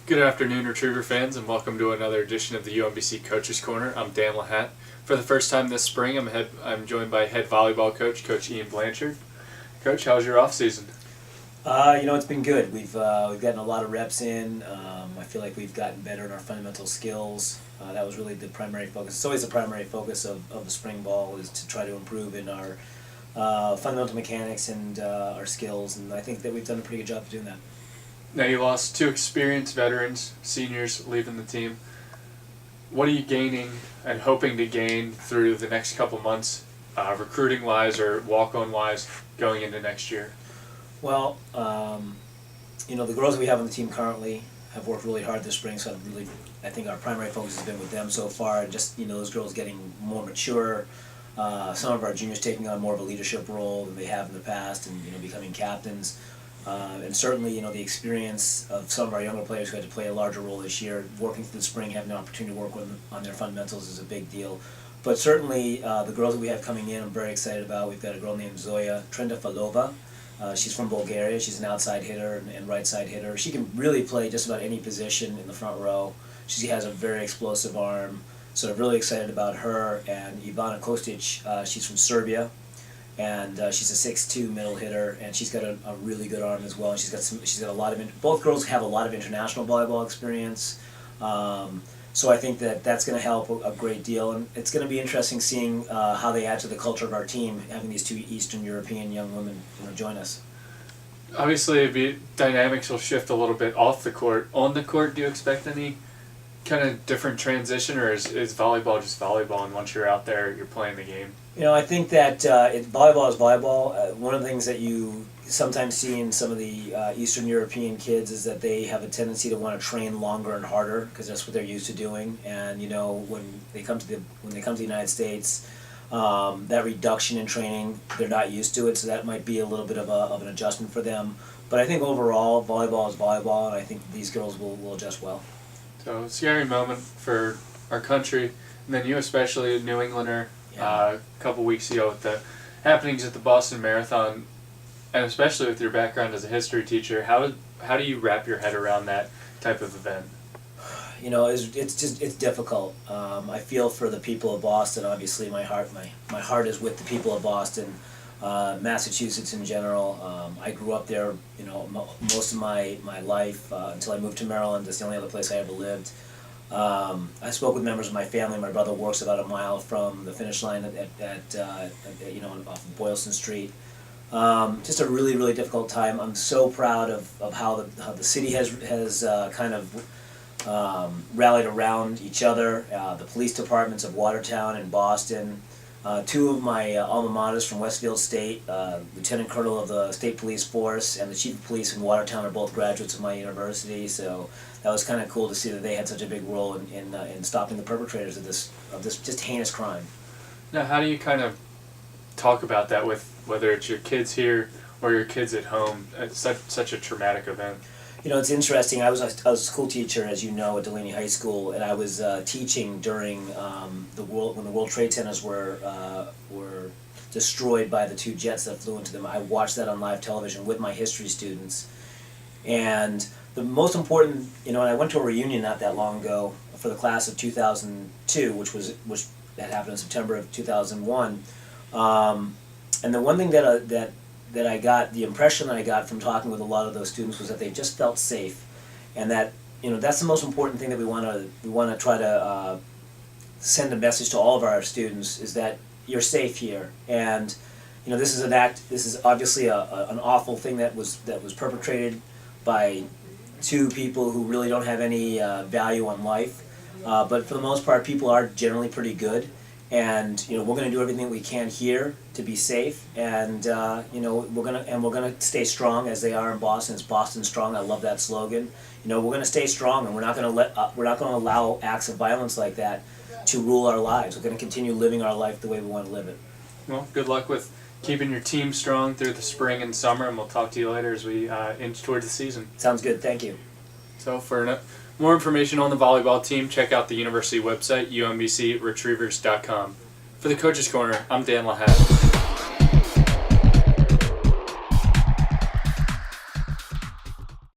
Good afternoon, Retriever fans, and welcome to another edition of the UMBC Coach's Corner. I'm Dan LaHatte. For the first time this spring, I'm joined by head volleyball coach, Coach Ian Blanchard. Coach, how's your off season? It's been good. We've gotten a lot of reps in. I feel like we've gotten better in our fundamental skills. That was really the primary focus. It's always the primary focus of the spring ball is to try to improve in our fundamental mechanics and our skills, and I think that we've done a pretty good job of doing that. Now you lost two experienced veterans, seniors, leaving the team. What are you gaining and hoping to gain through the next couple months, recruiting-wise or walk-on-wise, going into next year? Well, the girls that we have on the team currently have worked really hard this spring, so I think our primary focus has been with them so far, and just, those girls getting more mature, some of our juniors taking on more of a leadership role than they have in the past, and, becoming captains. And certainly, the experience of some of our younger players who had to play a larger role this year, working through the spring, having the opportunity to work on their fundamentals is a big deal. But certainly, the girls that we have coming in, I'm very excited about. We've got a girl named Zoya Trendafalova. She's from Bulgaria. She's an outside hitter and right side hitter. She can really play just about any position in the front row. She has a very explosive arm. So I'm really excited about her. And Ivana Kostic, she's from Serbia. And she's a 6'2" middle hitter, and she's got a really good arm as well. And she's got a lot of both girls have a lot of international volleyball experience, so I think that's going to help a great deal. And it's going to be interesting seeing how they add to the culture of our team, having these two Eastern European young women join us. Obviously, dynamics will shift a little bit off the court. On the court, do you expect any kind of different transition, or is volleyball just volleyball, and once you're out there, you're playing the game? I think that volleyball is volleyball. One of the things that you sometimes see in some of the Eastern European kids is that they have a tendency to want to train longer and harder because that's what they're used to doing. And when they come to the United States, that reduction in training, they're not used to it. So that might be a little bit of an adjustment for them. But I think overall, volleyball is volleyball, and I think these girls will adjust well. So, scary moment for our country, and then you especially, a New Englander. Yeah. A couple weeks ago with the happenings at the Boston Marathon, and especially with your background as a history teacher, how do you wrap your head around that type of event? It's difficult. I feel for the people of Boston. Obviously, my heart is with the people of Boston, Massachusetts in general. I grew up there, most of my life until I moved to Maryland. That's the only other place I ever lived. I spoke with members of my family. My brother works about a mile from the finish line off of Boylston Street. Just a really, really difficult time. I'm so proud of how the city has kind of rallied around each other. The police departments of Watertown and Boston. Two of my alma maters from Westfield State, Lieutenant Colonel of the State Police Force and the Chief of Police in Watertown are both graduates of my university, so that was kind of cool to see that they had such a big role in stopping the perpetrators of this just heinous crime. Now, how do you kind of talk about that with whether it's your kids here or your kids at home? It's such a traumatic event. It's interesting. I was a school teacher, as you know, at Delaney High School, and I was teaching during when the World Trade Centers were destroyed by the two jets that flew into them. I watched that on live television with my history students, and the most important, and I went to a reunion not that long ago for the class of 2002, which that happened in September of 2001, and the one thing that I got, the impression that I got from talking with a lot of those students was that they just felt safe, and that that's the most important thing that we want to try to send a message to all of our students, is that you're safe here. And this is obviously an awful thing that was perpetrated by two people who really don't have any value on life, but for the most part people are generally pretty good. And we're going to do everything we can here to be safe, and we're going to stay strong as they are in Boston. It's Boston strong. I love that slogan. We're going to stay strong, and we're not going to allow acts of violence like that to rule our lives. We're going to continue living our life the way we want to live it. Well, good luck with keeping your team strong through the spring and summer, and we'll talk to you later as we inch towards the season. Sounds good. Thank you. So for more information on the volleyball team, check out the university website, umbcretrievers.com. For the Coach's Corner, I'm Dan LaHatte.